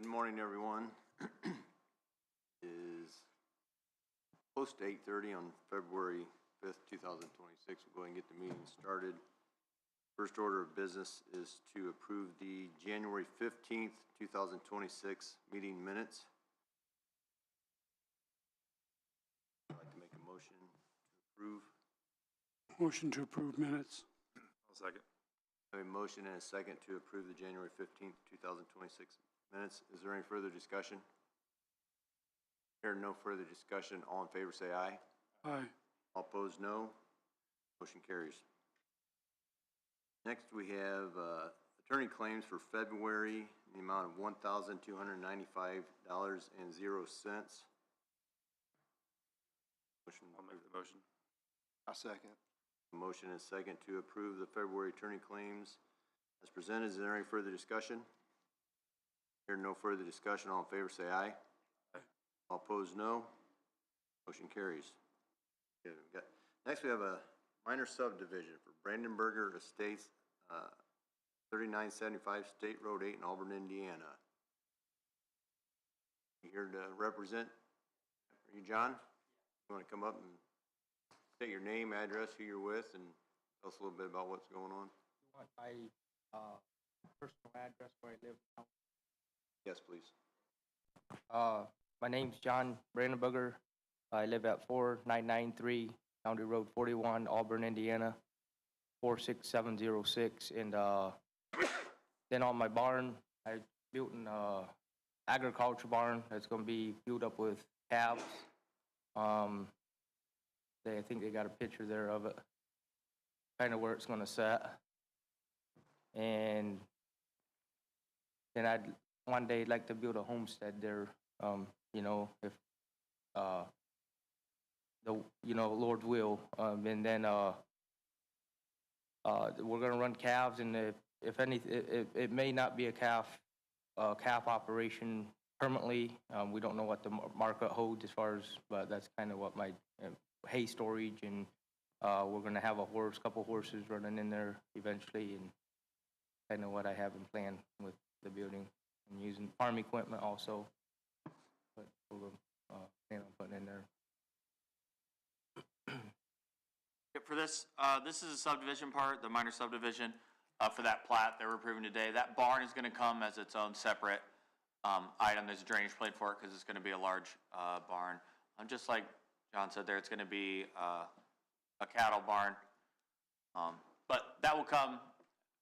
Good morning, everyone. It is close to 8:30 on February 5th, 2026. We'll go ahead and get the meeting started. First order of business is to approve the January 15th, 2026 meeting minutes. I'd like to make a motion to approve. Motion to approve minutes. I'll second. I have a motion and a second to approve the January 15th, 2026 minutes. Is there any further discussion? Here, no further discussion. All in favor say aye. Aye. All opposed, no. Motion carries. Next, we have attorney claims for February in the amount of $1,295.00. I'll make the motion. I'll second. Motion and second to approve the February attorney claims as presented. Is there any further discussion? Here, no further discussion. All in favor say aye. Aye. All opposed, no. Motion carries. Okay, next, we have a minor subdivision for Brandenburger Estates, 3975 State Road 8 in Auburn, Indiana. You here to represent? Are you John? You want to come up and state your name, address, who you're with, and tell us a little bit about what's going on? You want my personal address where I live now? Yes, please. My name's John Brandenburger. I live at 4993 County Road 41, Auburn, Indiana, 46706. And then on my barn, I built an agriculture barn that's going to be filled up with calves. I think they got a picture there of it, kind of where it's going to set. And then one day I'd like to build a homestead there, you know, if Lord will. And then we're going to run calves, and if anything, it may not be a calf operation permanently. We don't know what the market holds as far as, but that's kind of what my hay storage, and we're going to have a couple horses running in there eventually, and kind of what I have in plan with the building, and using farm equipment also, but we're going to plan on putting in there. For this, this is a subdivision part, the minor subdivision for that plat that we're approving today. That barn is going to come as its own separate item. There's a drainage plan for it because it's going to be a large barn. Just like John said there, it's going to be a cattle barn, but that will come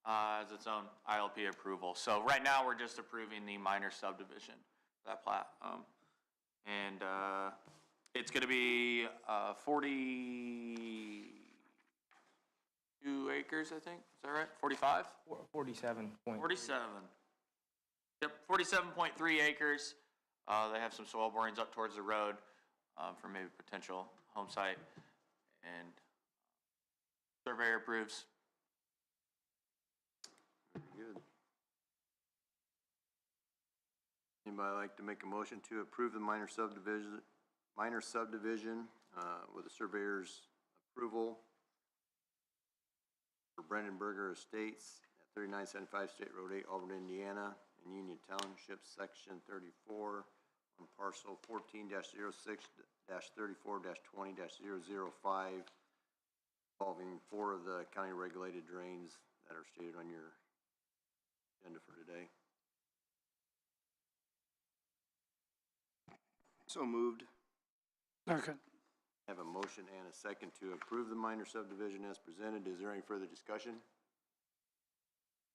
as its own ILP approval. So right now we're just approving the minor subdivision for that plat, and it's going to be 42 acres, I think. Is that right? 45? 47. 47. Yep, 47.3 acres. They have some soil borings up towards the road for maybe potential home site, and surveyor approves. Very good. Anybody like to make a motion to approve the minor subdivision with the surveyor's approval for Brandenburger Estates at 3975 State Road 8, Auburn, Indiana, in Union Township, Section 34, on parcel 14-06-34-20-005, involving 4 of the county regulated drains that are stated on your agenda for today. So moved. Second. I have a motion and a second to approve the minor subdivision as presented. Is there any further discussion?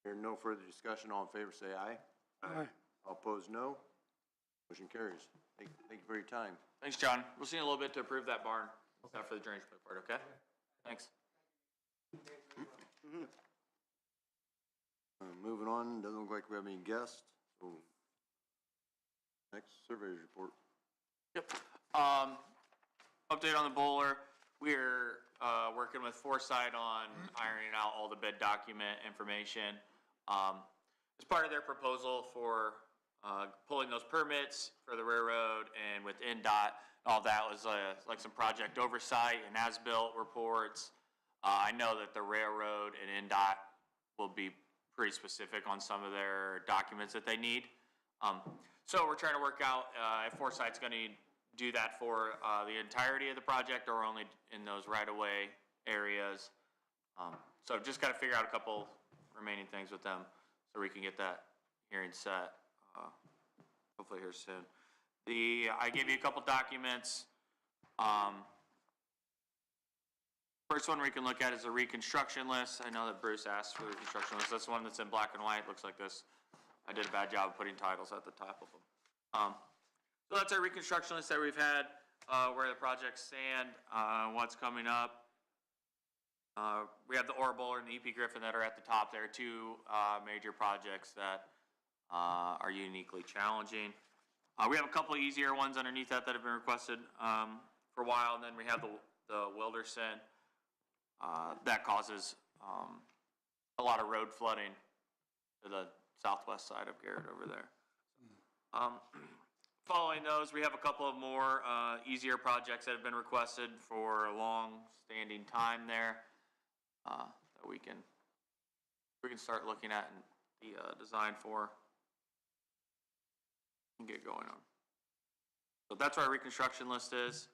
Here, no further discussion. All in favor say aye. Aye. All opposed, no. Motion carries. Thank you for your time. Thanks, John. We'll see you in a little bit to approve that barn. Not for the drainage part, okay? Thanks. Moving on, doesn't look like we have any guests. So next, surveyor's report. Yep. Update on the bowler. We're working with Foresight on ironing out all the bid document information. As part of their proposal for pulling those permits for the railroad and with NDOT, all that was like some project oversight and as-built reports. I know that the railroad and NDOT will be pretty specific on some of their documents that they need. So we're trying to work out, if Foresight's gonna do that for, the entirety of the project or only in those right-of-way areas. So just gotta figure out a couple remaining things with them so we can get that hearing set, hopefully here soon. I gave you a couple documents. First one we can look at is a reconstruction list. I know that Bruce asked for the reconstruction list. That's the one that's in black and white, looks like this. I did a bad job of putting titles at the top of them. So that's our reconstruction list that we've had, where the projects stand, what's coming up. We have the Ore Bowler and the EP Griffin that are at the top there, two major projects that are uniquely challenging. We have a couple easier ones underneath that have been requested for a while, and then we have the Wilderson that causes a lot of road flooding to the southwest side of Garrett over there. Following those, we have a couple of more easier projects that have been requested for a long-standing time there that we can start looking at and the design for and get going on. So that's what our reconstruction list is.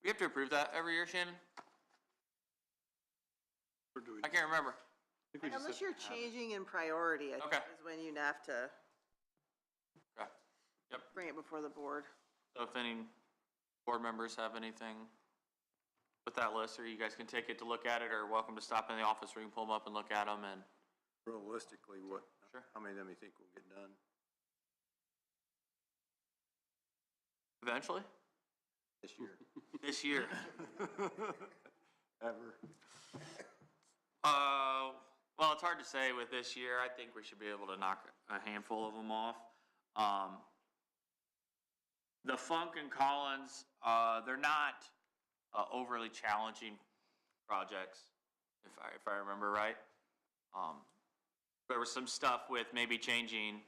We have to approve that every year, Shannon? I can't remember. Unless you're changing in priority, I think Okay. is when you'd have to Okay. Yep. bring it before the board. So if any board members have anything with that list, or you guys can take it to look at it, or welcome to stop in the office where you can pull them up and look at them. And Realistically, Sure. how many of them you think will get done? eventually, This year. this year. Ever. Well, it's hard to say with this year. I think we should be able to knock a handful of them off. The Funk and Collins, they're not overly challenging projects, if I remember right. There was some stuff with maybe changing.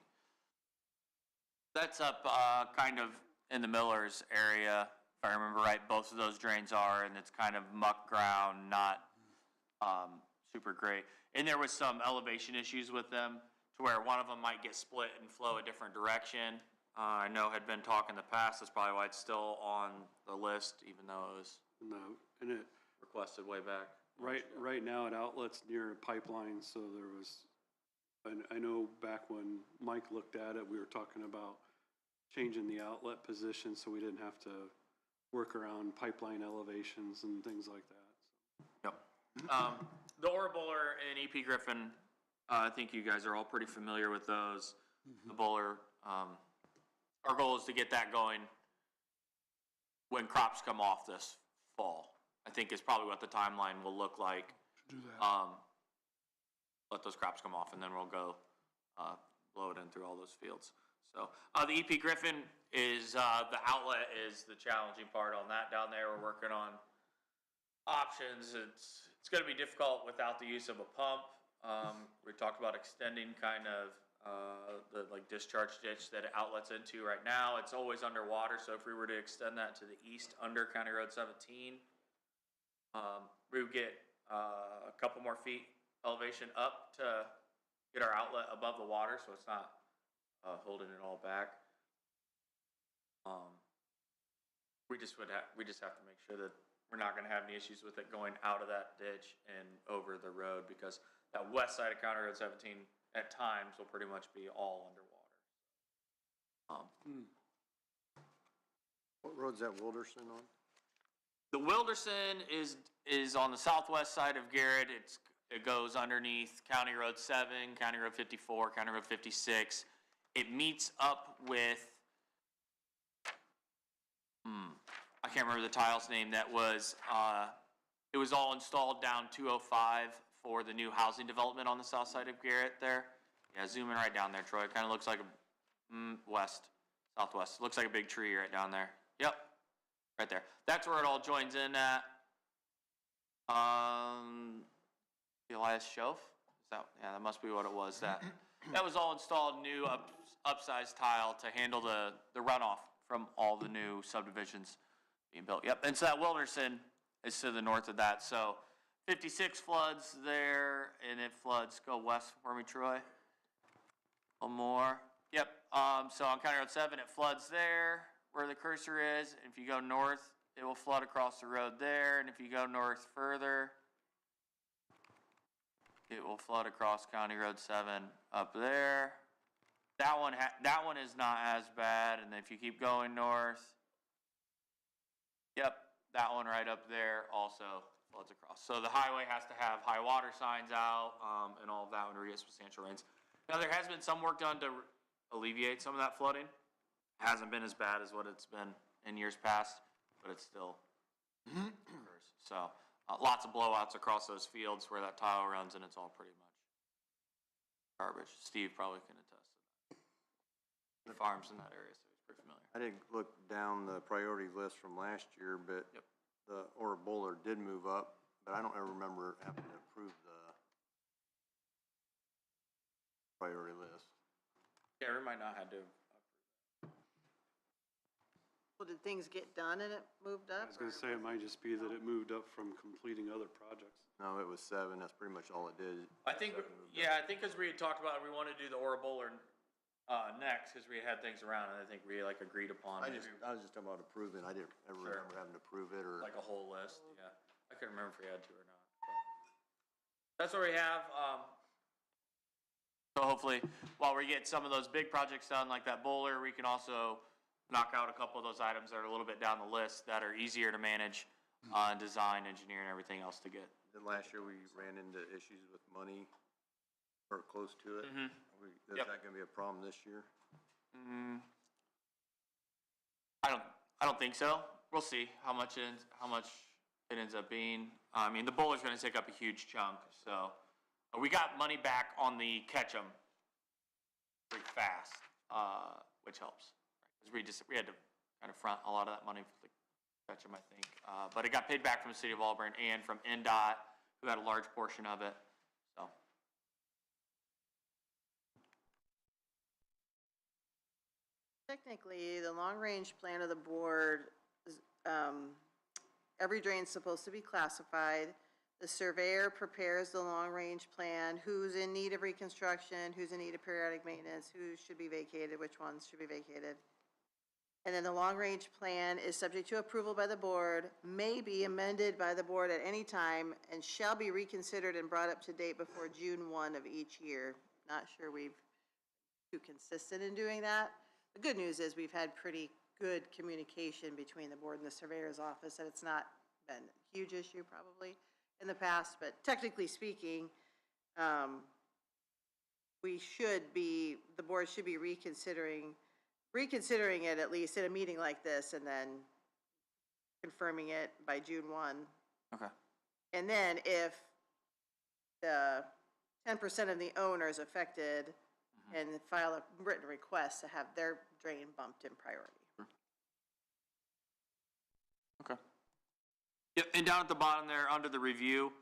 That's up kind of in the Millers area, if I remember right. Both of those drains are, and it's kind of muck ground, not super great. And there was some elevation issues with them to where one of them might get split and flow a different direction. I know had been talk in the past. That's probably why it's still on the list, even though it was No, and it, requested way back. right now it outlets near a pipeline, so there was, I know back when Mike looked at it, we were talking about changing the outlet position so we didn't have to work around pipeline elevations and things like that. Yep. The Ore Bowler and EP Griffin, I think you guys are all pretty familiar with those. The Bowler, our goal is to get that going when crops come off this fall. I think is probably what the timeline will look like. Do that. Let those crops come off, and then we'll go blow it in through all those fields. So the EP Griffin is the outlet is the challenging part on that down there. We're working on options. It's going to be difficult without the use of a pump. We talked about extending kind of the like discharge ditch that it outlets into right now. It's always underwater, so if we were to extend that to the east under County Road 17, we would get a couple more feet elevation up to get our outlet above the water, so it's not holding it all back. We just have to make sure that we're not going to have any issues with it going out of that ditch and over the road, because that west side of County Road 17 at times will pretty much be all underwater. What road's that Wilderson on? The Wilderson is on the southwest side of Garrett. It goes underneath County Road 7, County Road 54, County Road 56. It meets up with, I can't remember the tile's name. That was, it was all installed down 205 for the new housing development on the south side of Garrett there. Yeah, zoom in right down there, Troy. It kind of looks like a southwest. It looks like a big tree right down there. Yep, right there. That's where it all joins in at. The Elias Shelf? Yeah, that must be what it was. That was all installed new upsized tile to handle the runoff from all the new subdivisions being built. Yep, and so that Wilderson is to the north of that. So 56 floods there, and it floods, go west for me, Troy. One more. Yep, so on County Road 7, it floods there where the cursor is. If you go north, it will flood across the road there, and if you go north further, it will flood across County Road 7 up there. That one is not as bad, and if you keep going north, yep, that one right up there also floods across. So the highway has to have high water signs out, and all of that when we get substantial rains. Now, there has been some work done to alleviate some of that flooding. Hasn't been as bad as what it's been in years past, but it still occurs. So lots of blowouts across those fields where that tile runs, and it's all pretty much garbage. Steve probably can attest to that. The farms in that area, so he's pretty familiar. I didn't look down the priority list from last year, but Yep. the Ora Bowler did move up, but I don't ever remember having to approve the priority list. Yeah, we might not have to. Well, did things get done and it moved I up? was gonna or- say, it might just be that it moved up from completing other projects. No, it was 7, that's pretty much all it did. I think, yeah, I think because we had talked about, we wanted to do the Ora Bowler next, because we had things around, and I think we like agreed upon I maybe was just talking about approving, I didn't ever Sure. remember having to approve it, or. like a whole list, yeah. I couldn't remember if we had to or not. But that's what we have. So hopefully, while we get some of those big projects done, like that bowler, we can also knock out a couple of those items that are a little bit down the list that are easier to manage, design, engineer, and everything else to get. Then last year, we ran into issues with money, or close to it. Mhm. Is Yep. that gonna be a problem this year? I don't think so. We'll see how much it ends up being. I mean, the bowler's gonna take up a huge chunk, so. We got money back on the Ketchum pretty fast, which helps. Because we had to kind of front a lot of that money for the Ketchum, I think. But it got paid back from the city of Auburn and from NDOT, who had a large portion of it, so. Technically, the long-range plan of the board, every drain's supposed to be classified. The surveyor prepares the long-range plan, who's in need of reconstruction, who's in need of periodic maintenance, who should be vacated, which ones should be vacated. And then the long-range plan is subject to approval by the board, may be amended by the board at any time, and shall be reconsidered and brought up to date before June 1 of each year. Not sure we've too consistent in doing that. The good news is we've had pretty good communication between the board and the surveyor's office, and it's not been a huge issue probably in the past, but technically speaking, the board should be reconsidering it at least at a meeting like this, and then confirming it by June 1. Okay. And then if the 10% of the owners affected and file a written request to have their drain bumped in priority. Okay. Yep, and down at the bottom there, under the review,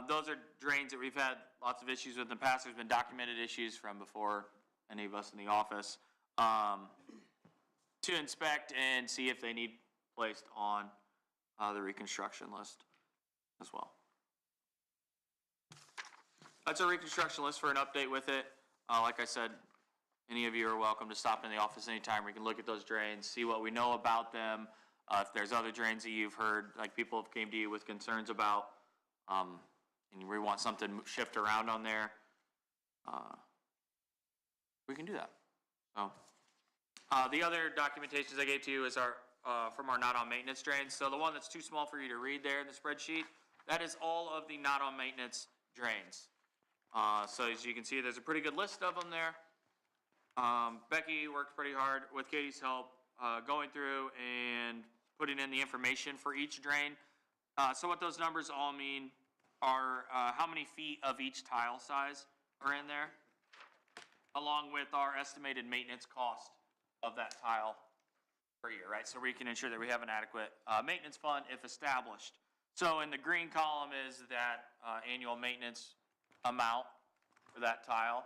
those are drains that we've had lots of issues with in the past. There's been documented issues from before any of us in the office, to inspect and see if they need placed on the reconstruction list as well. That's a reconstruction list for an update with it. Like I said, any of you are welcome to stop in the office anytime. We can look at those drains, see what we know about them. If there's other drains that you've heard, like people have came to you with concerns about, and we want something shift around on there, we can do that. So, the other documentations I gave to you is from our not on maintenance drains. So the one that's too small for you to read there in the spreadsheet, that is all of the not on maintenance drains. So as you can see, there's a pretty good list of them there. Becky worked pretty hard with Katie's help, going through and putting in the information for each drain. So what those numbers all mean are how many feet of each tile size are in there, along with our estimated maintenance cost of that tile per year, right? So we can ensure that we have an adequate maintenance fund if established. So in the green column is that annual maintenance amount for that tile,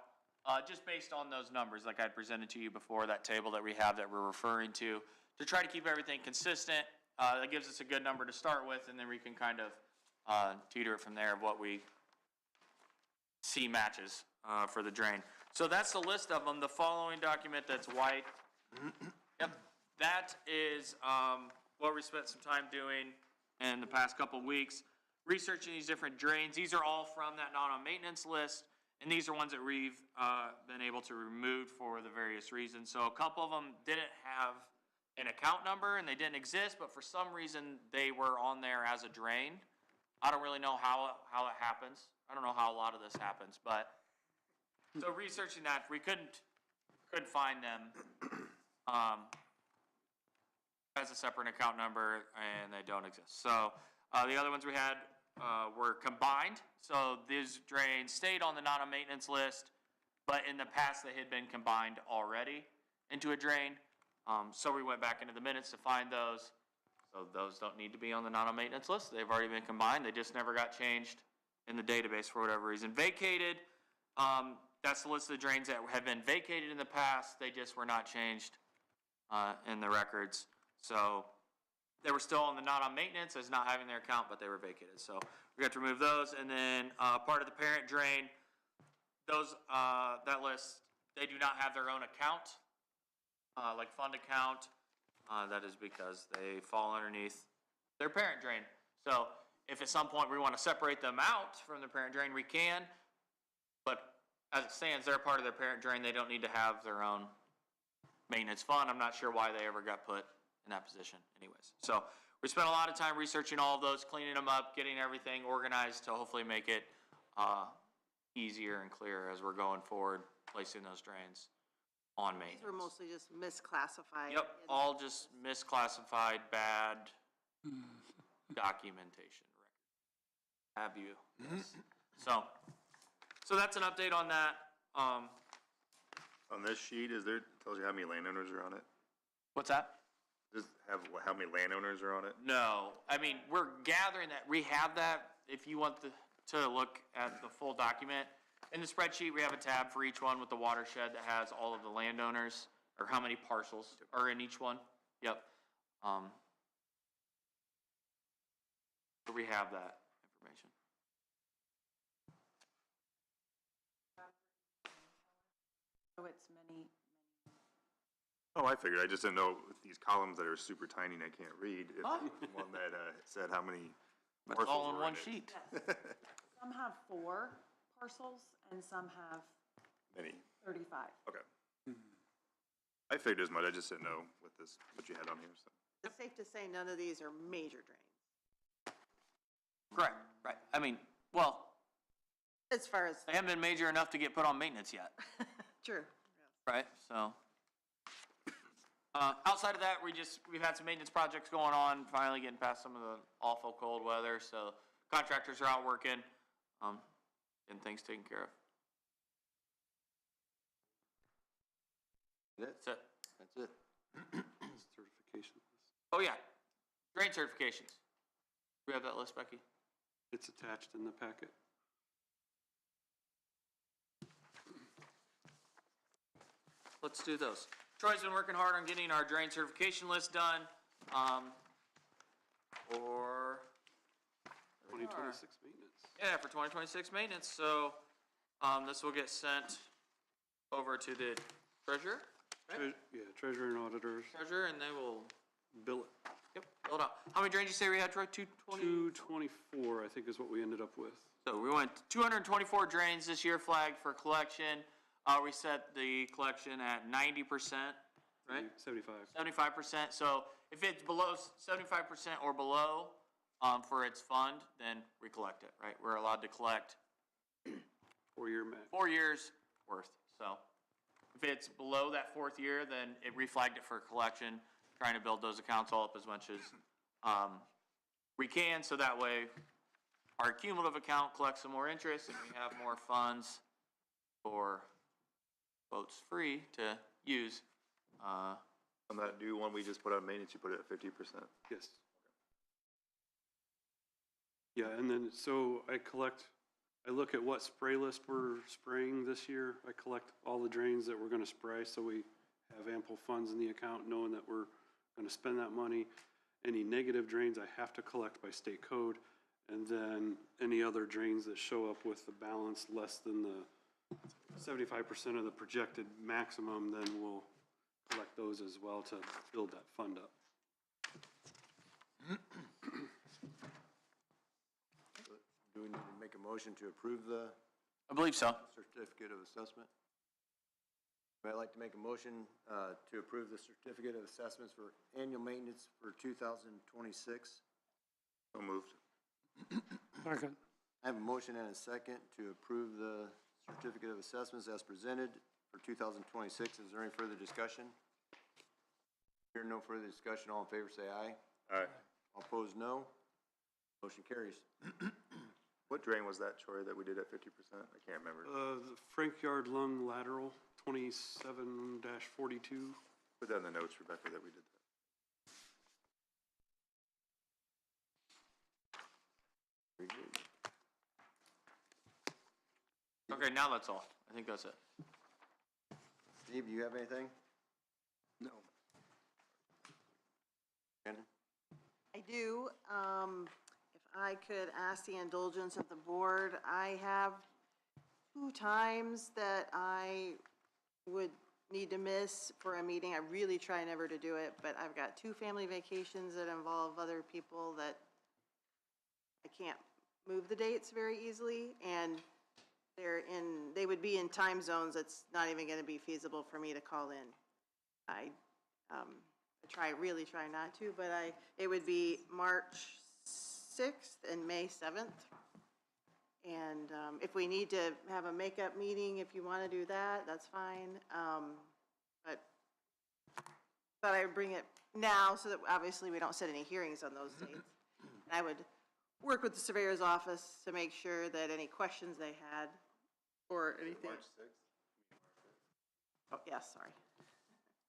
just based on those numbers like I presented to you before, that table that we have that we're referring to try to keep everything consistent. That gives us a good number to start with, and then we can kind of teeter it from there of what we see matches for the drain. So that's the list of them. The following document that's white. Yep, that is, what we spent some time doing in the past couple of weeks, researching these different drains. These are all from that non-on-maintenance list, and these are ones that we've, been able to remove for the various reasons. So a couple of them didn't have an account number and they didn't exist, but for some reason they were on there as a drain. I don't really know how it happens. I don't know how a lot of this happens, but, so researching that, we couldn't find them, as a separate account number, and they don't exist. So, the other ones we had, were combined. So these drains stayed on the non-maintenance list, but in the past they had been combined already into a drain. So we went back into the minutes to find those. So those don't need to be on the non-maintenance list. They've already been combined. They just never got changed in the database for whatever reason. Vacated, that's the list of the drains that have been vacated in the past. They just were not changed in the records. So they were still on the not on maintenance as not having their account, but they were vacated. So we got to remove those. And then part of the parent drain, those, that list, they do not have their own account, like fund account. That is because they fall underneath their parent drain. So if at some point we want to separate them out from the parent drain, we can. But as it stands, they're part of their parent drain. They don't need to have their own maintenance fund. I'm not sure why they ever got put in that position anyways. So we spent a lot of time researching all of those, cleaning them up, getting everything organized to hopefully make it easier and clearer as we're going forward, placing those drains on maintenance. These were mostly just misclassified. Yep, all just misclassified, bad documentation. Have you? Yes. So that's an update on that. On this sheet, tells you how many landowners are on it? What's that? Does it have how many landowners are on it? No, I mean, we're gathering that, we have that, if you want to look at the full document. In the spreadsheet, we have a tab for each one with the watershed that has all of the landowners, or how many parcels are in each one. Yep. So we have that information. So it's many. Oh, I figured. I just didn't know with these columns that are super tiny and I can't read. If one that said how many It's parcels all in were one it. sheet. Some have 4 parcels and some have Many. 35. Okay. I figured as much. I just didn't know with this what you had on here. So. It's safe to say none of these are major drains, Correct, right. I mean, well, as far as, they haven't been major enough to get put on maintenance yet, true. right? So, outside of that, we've had some maintenance projects going on, finally getting past some of the awful cold weather, so contractors are out working, getting things taken care of. That's it. That's it. Certification. Oh, yeah, drain certifications. We have that list, Becky? It's attached in the packet. Let's do those. Troy's been working hard on getting our drain certification list done, for 2026 maintenance. yeah, for 2026 maintenance, so, this will get sent over to the treasurer, Yeah, treasurer and auditors, and they will, bill it. yep, fill it out. How many drains did you say we had, Troy? 220? 224, I think is what we ended up with. So we went 224 drains this year flagged for collection. We set the collection at 90%, right? 75. 75%. So if it's below 75% or below, for its fund, then we collect it, right? We're allowed to collect 4-year max. 4 years worth. So if it's below that 4th year, then it reflagged it for collection, trying to build those accounts all up as much as, we can. So that way our cumulative account collects some more interest and we have more funds for boats free to use. On that new one we just put on maintenance, you put it at 50%. Yes. Yeah, and then, so I look at what spray list we're spraying this year. I collect all the drains that we're gonna spray, so we have ample funds in the account, knowing that we're gonna spend that money. Any negative drains I have to collect by state code, and then any other drains that show up with the balance less than 75% of the projected maximum, then we'll collect those as well to build that fund up. Do we need to make a motion to approve the I believe so. certificate of assessment? I'd like to make a motion to approve the certificate of assessments for annual maintenance for 2026. So moved. Second. I have a motion and a second to approve the certificate of assessments as presented for 2026. Is there any further discussion? Here, no further discussion. All in favor, say aye. Aye. All opposed, no. Motion carries. What drain was that, Troy, that we did at 50%? I can't remember. The Frank Yard Lung lateral, 27-42. Put that in the notes, Rebecca, that we did that. Very good. Okay, now that's all. I think that's it. Steve, do you have anything? No. Shannon? I do. If I could ask the indulgence of the board, I have 2 times that I would need to miss for a meeting. I really try never to do it, but I've got 2 family vacations that involve other people that I can't move the dates very easily, and they would be in time zones that's not even gonna be feasible for me to call in. I really try not to, but it would be March 6th and May 7th. And if we need to have a makeup meeting, if you want to do that, that's fine. But I would bring it now so that obviously we don't set any hearings on those dates. And I would work with the surveyor's office to make sure that any questions they had or anything. March 6th? Oh, yes, sorry.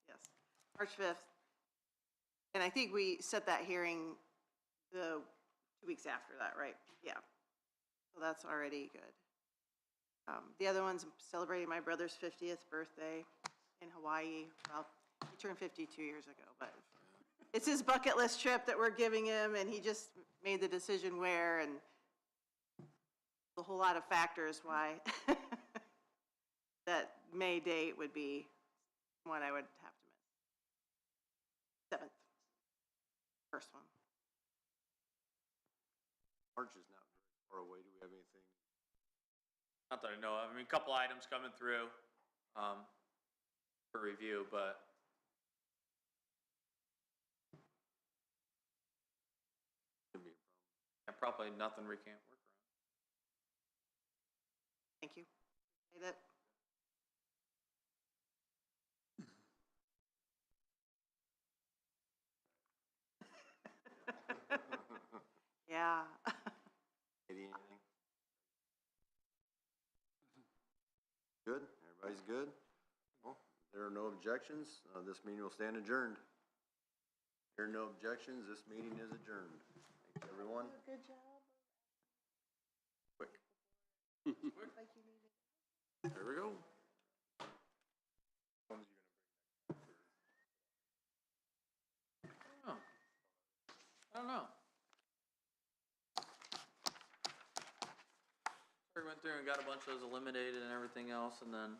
Yes, March 5th. And I think we set that hearing the 2 weeks after that, right? Yeah. So that's already good. The other one's celebrating my brother's 50th birthday in Hawaii. Well, he turned 52 years ago, but it's his bucket list trip that we're giving him, and he just made the decision where, and a whole lot of factors why that May date would be one I would have to miss. 7th. First one. March is not very far away. Do we have anything? Not that I know of. I mean, a couple items coming through for review, but Gonna be a problem. yeah, probably nothing we can't work around. Thank you. Appreciate it. Yeah. Katie, anything? Good? Everybody's good? Well, there are no objections. This meeting will stand adjourned. There are no objections. This meeting is adjourned. Thanks, everyone. Good job. Quick. Like you needed. There we go. Oh. I don't know. We went through and got a bunch of those eliminated and everything else, and then